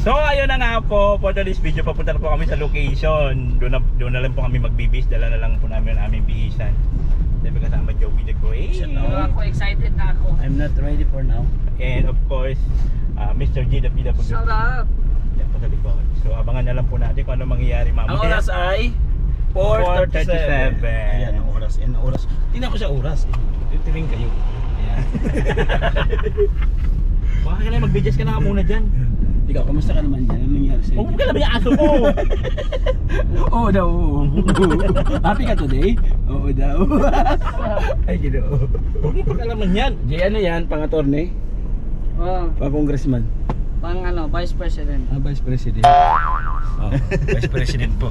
So ayun na nga po, for today's video papunta na po kami sa location. Doon na lang po kami magbibis, dala na lang po namin ang aming bihisan. Dahil kasama Joey the Great. Ako excited na ako. I'm not ready for now. And of course, Mr. G the PW. Sarap. Yan po sa likod. So abangan na lang po natin kung ano mangyayari mamaya. Ang oras ay 4:37. 4:37. Ayan ang oras. Ayan ang oras. Tingnan ko sa oras. Titiring kayo. Ayan. Baka ka na mag-adjust ka na muna dyan. Ikaw, kamusta ka naman dyan? Anong nangyari sa'yo? Huwag ka naman yung aso mo. Oo daw. Happy ka today? Oo daw. Ay, ginoo. Huwag mo ka naman yan. Jay, ano yan? Pang-attorney? Oh, Pang-congressman? pang ano, Vice President. Vice President. Oh, Vice President po.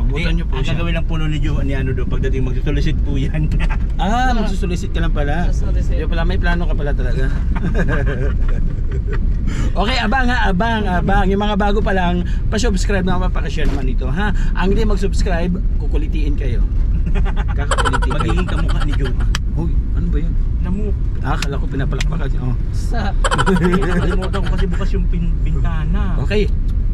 Butan niyo po Ang siya. gagawin lang po ni Joe ni ano doon pagdating magsusolicit po yan. Magsusolicit ka lang pala. Susolicit. Yung pala, may plano ka pala talaga. Okay, abang. Yung mga bago pa lang, pa-subscribe na pa-share naman ito, ha? Ang hindi mag-subscribe, kukulitiin kayo. Kakakulitiin kayo. Magiging kamukha ni Joe. Hoy, ano ba yun? Namu. Akala ko pinapalakpakan. Oh. Sa Nakalimutan ko kasi bukas yung bintana. Okay.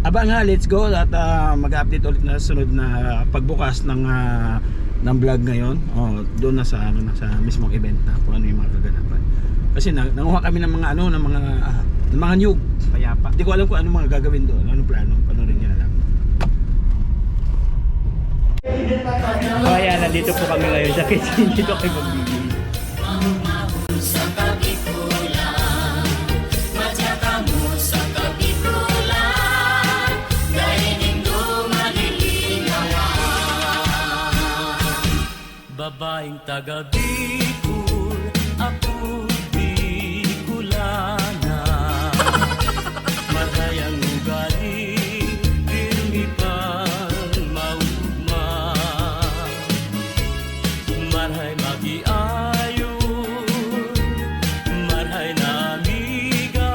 Abang ha, let's go at mag-update ulit na sunod na pagbukas ng vlog ngayon. Doon na sa mismong event na kung ano yung mga kaganapan. Kasi nanguha kami ng mga ng mga nyug. Payapa. Hindi ko alam kung ano mga gagawin doon, anong plano, paano rin niya alam. So ayan, nandito po kami ngayon sa kitchen. Dito kayo magbibili. Babaeng taga Bicol, ako Bicolana. Marayang ugali, pirmipang maugma. Marhay magiayo, marhay na amiga.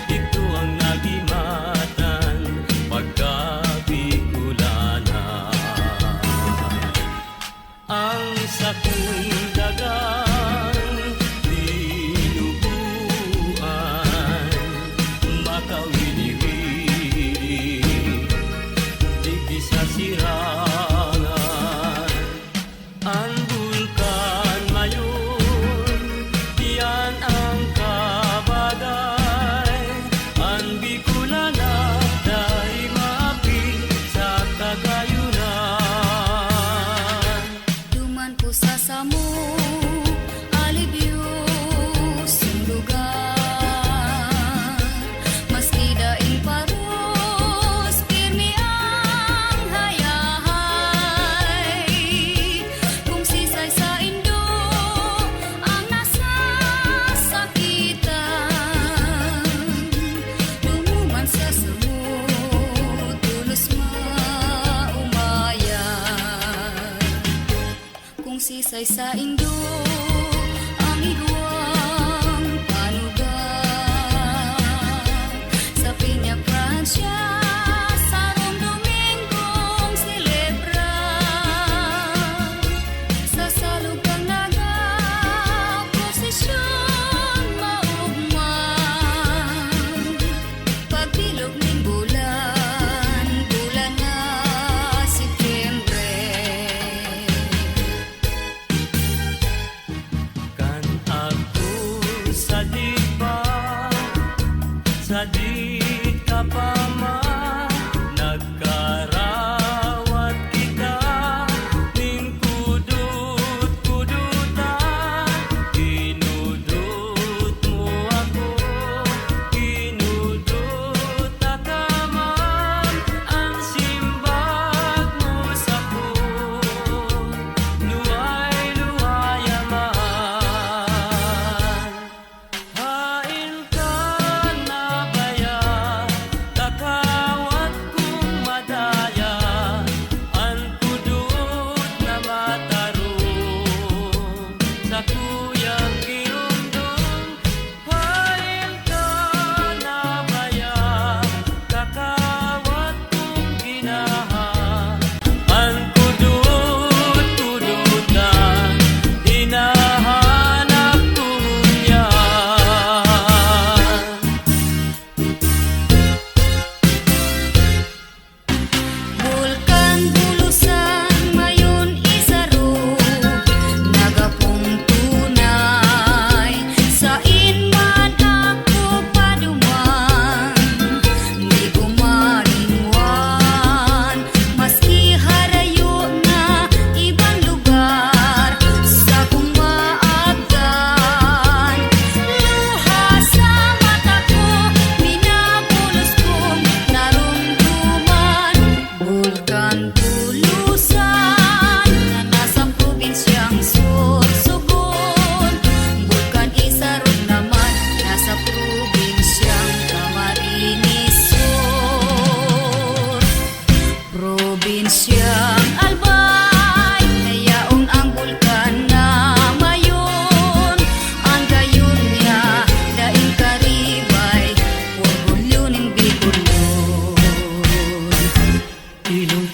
Ito ang nagimatan pagka Bicolana. Ang sakong dagang dinubuan, makawili-wili, di sa sirangan. Ang bulkan mayon, yan ang kabagay. Ang Bicolana, dahil maapi sa kagayunan. Duman ko sa samo, alibyo sundugan. Maski daing paros, pirmi ang hayahay. Kung sisay sa indo, ang nasa sakitan. Lumuman sa samo, tulos maumayan. Kung sisay sa indo, ang iguang panugan. Sa Piña Francia, sa Domingong silebra. Sa salugang naga, posisyon maugman. Pagbilog ng bulan, bulan na Setyembre. Kan ako sa di ka pa man nagkarawat kita ning kudut-kudutan. Kinudut mo ako, kinudut takaman. Ang simbag mo sa ko, luway-luwayaman. Hain ka na baya, taka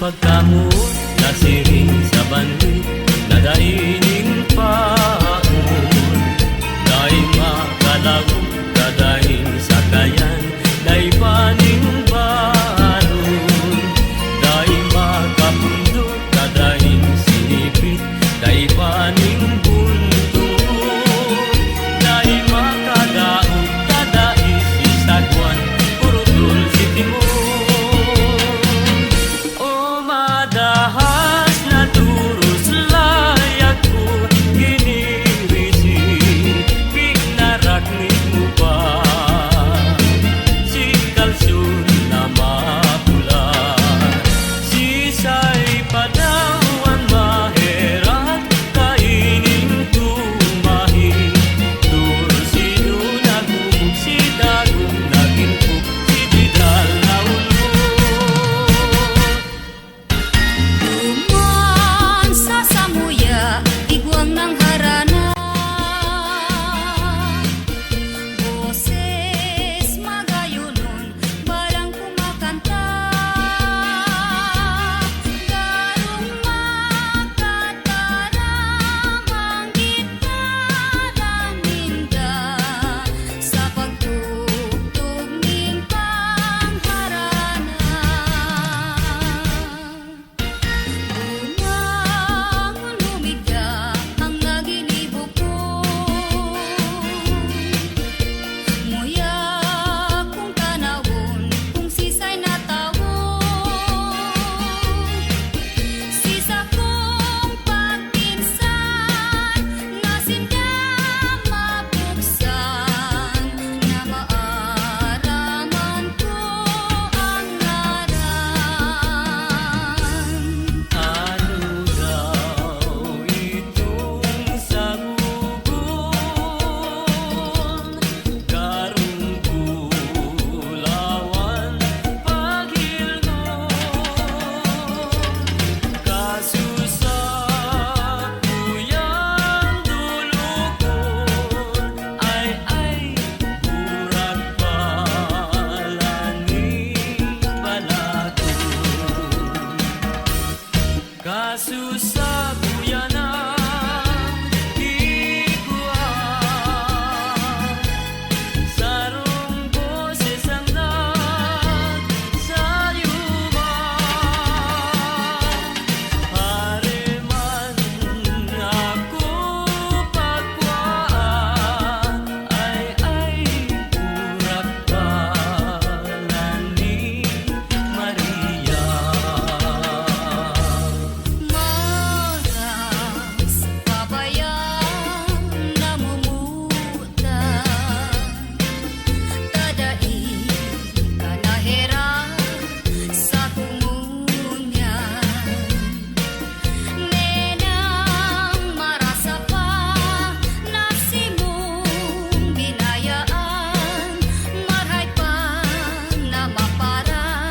pagkamot nasiring sa banwi nadaining paon dahil makalago kadaing sakayan dahil paning baron dahil makapundo kadaing sinipit dahil paning bunto dahil makadaog kadaing sisagwan purutol si timon o madahas na turos layak ko ginirisin pignaraknik mo ba si kalsyon na mapula sisay padawan maherat kaining tumahi tursino nagumog si dagong naginpok si didal na ulo Tuman sa samuya, igwang ng harana. Boses magayunon, balang kumakanta. Garong makataram ang gitarang ninda sa pagtugtog ning pangharana. Umangon lumigda ang naginibok ko. Muya kung tanawon, kung sisay na tawon. Sisa kong pagpinsan, nasinda mabuksan, na maaraman ko ang ngaran. ano daw itong sagugon karong gulawan paghilgon kasusa kuyang dulugon ay burak palaning balaton kasusa kuyanang iguan sarong boses ang nagsayuman hareman ako pagkwaan ay burak palaning Maria Maras pabayang namumutan, tadai kanahera sa kumunyan. Nenang marasa pa nasimong binayaan, marhay pa na mapara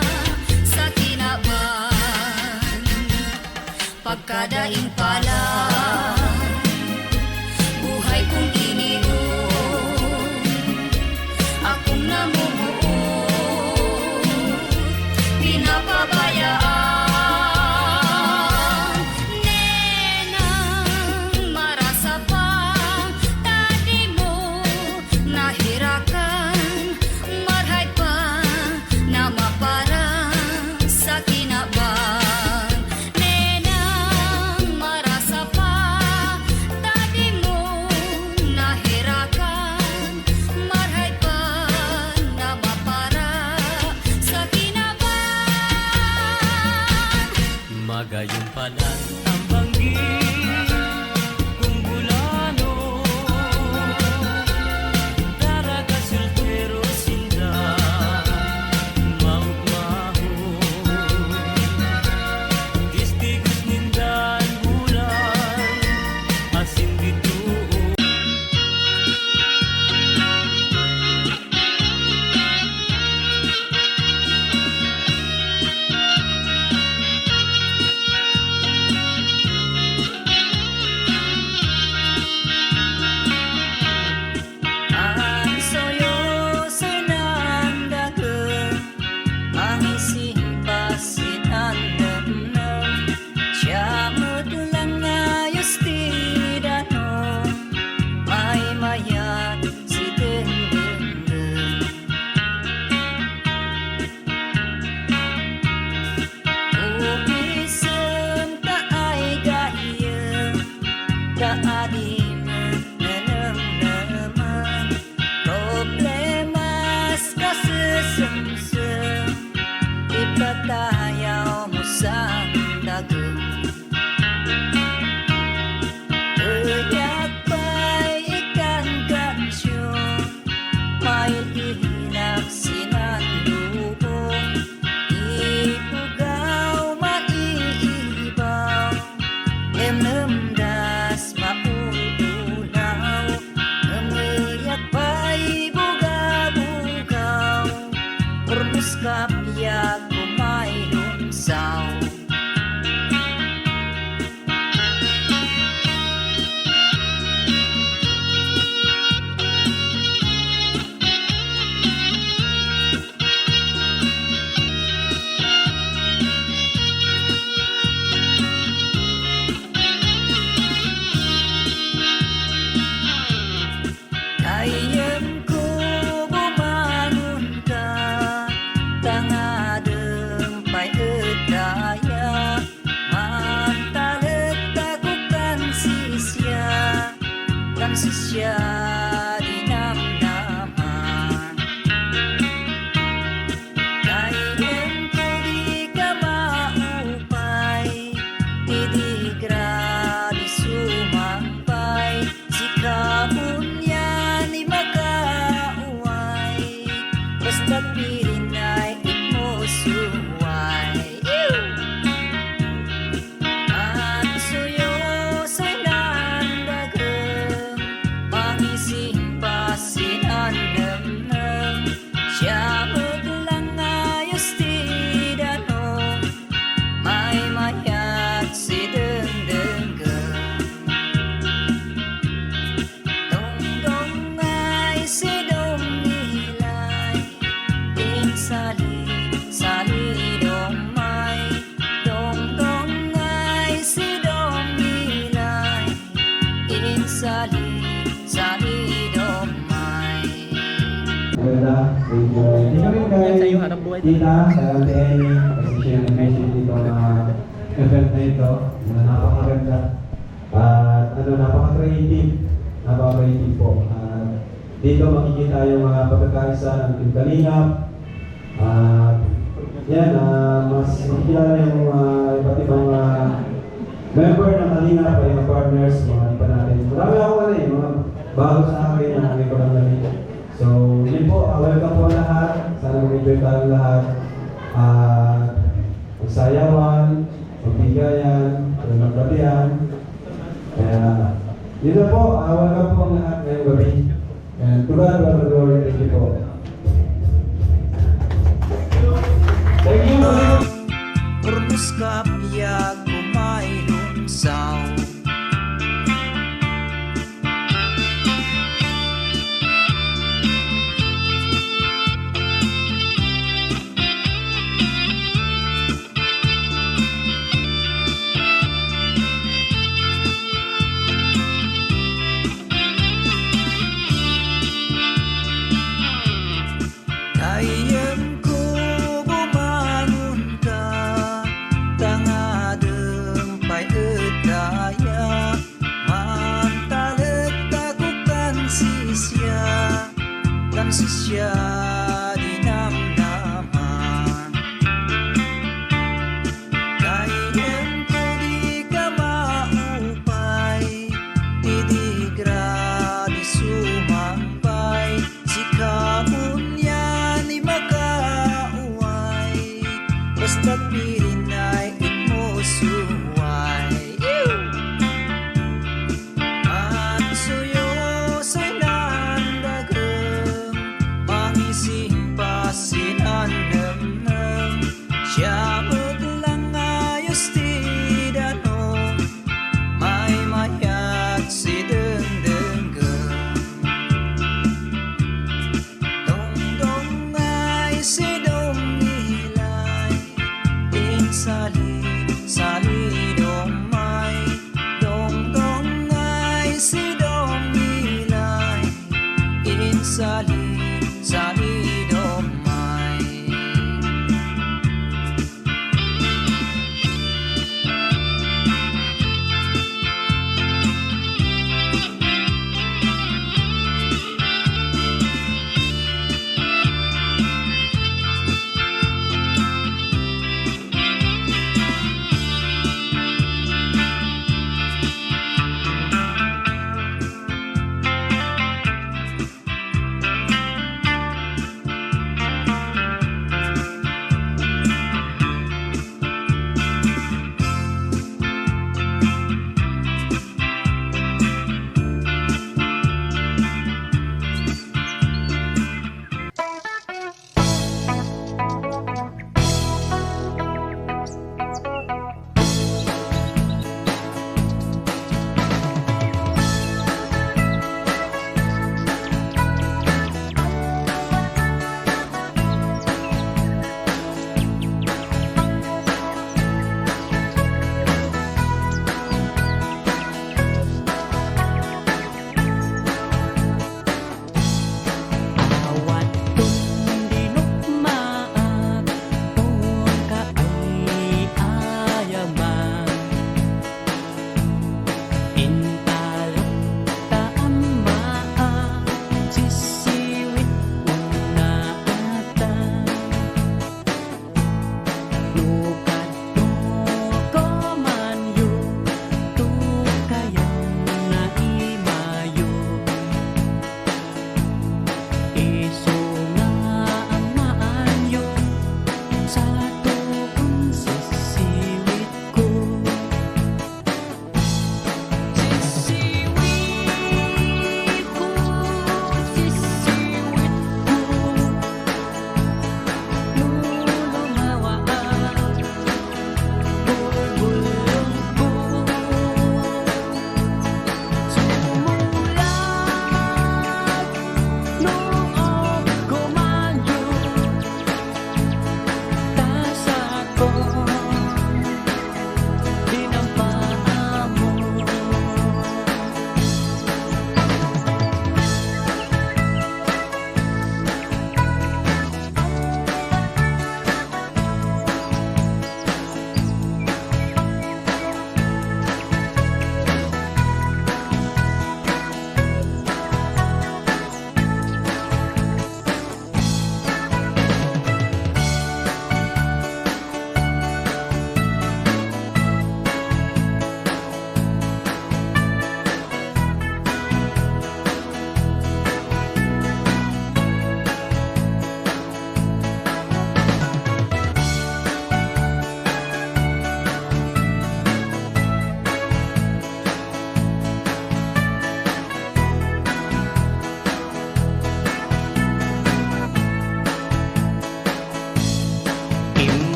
sa kinaban. Pagkadaing pala, buhay kong ininom, akong namumuot, pinapabayaan. Nenang marasa pa, tadi mo nahirakan, marhay pa na mapara sa kinaban. Nenang marasa pa, tadi mo nahirakan, marhay pa na mapara sa kinaban. Magayong palan ang banggit kung bulano daraga sultero sinda maugmaho gistigos nindan bulan asin dito Urmus kapya kumailon saw. Ayam ko bumangon ka, tangadeng pay edaya, mantalet ako kang sisya dinamdaman. Ayam ko di ka maupay, di grabe sumampay, si kamunya ni magkauway, basta't pirinay mo suway. At suyosoy ng dagang, mangising pasin ang namnam, siya maglang ayos tidanong, may mayat si dengdenggang. Dong-dong ay si dong-nilay, sali dong-may. Dong-dong ay si dong-nilay, sali dong-may. Maganda, thank you. Hindi kami kay Tita, sa LTN, kasi siya nag-message dito na event na ito, na napakaganda. At napaka-creative po. Dito makikita yung mga pagkakaisa ng Team Kalingap. Yan, mas makikilala yung iba't ibang member ng Kalingap, ay mga partners, mga iba natin. Marami ako mga bago sa akin, ang aking ko lang ganito. So, yun po, welcome po lahat. Sana mag-enjoy tayong lahat. Magsayawan, magbigayan, magbabihan. Kaya, yun na po, welcome po ang lahat ngayong gabi. And to God, God, glory, thank you po. Thank you! Urmus kapya kumailon saw. Ayam ko bumangon ka, tangadeng pay edaya, mantalet ako kan sisya dinamdaman. Ayam ko di ka maupay, di grabe sumampay, si kamunya ni magkauway, basta't pirinay mo suway. At suyosoy ng dagang, mangising pasin ang namnam, siya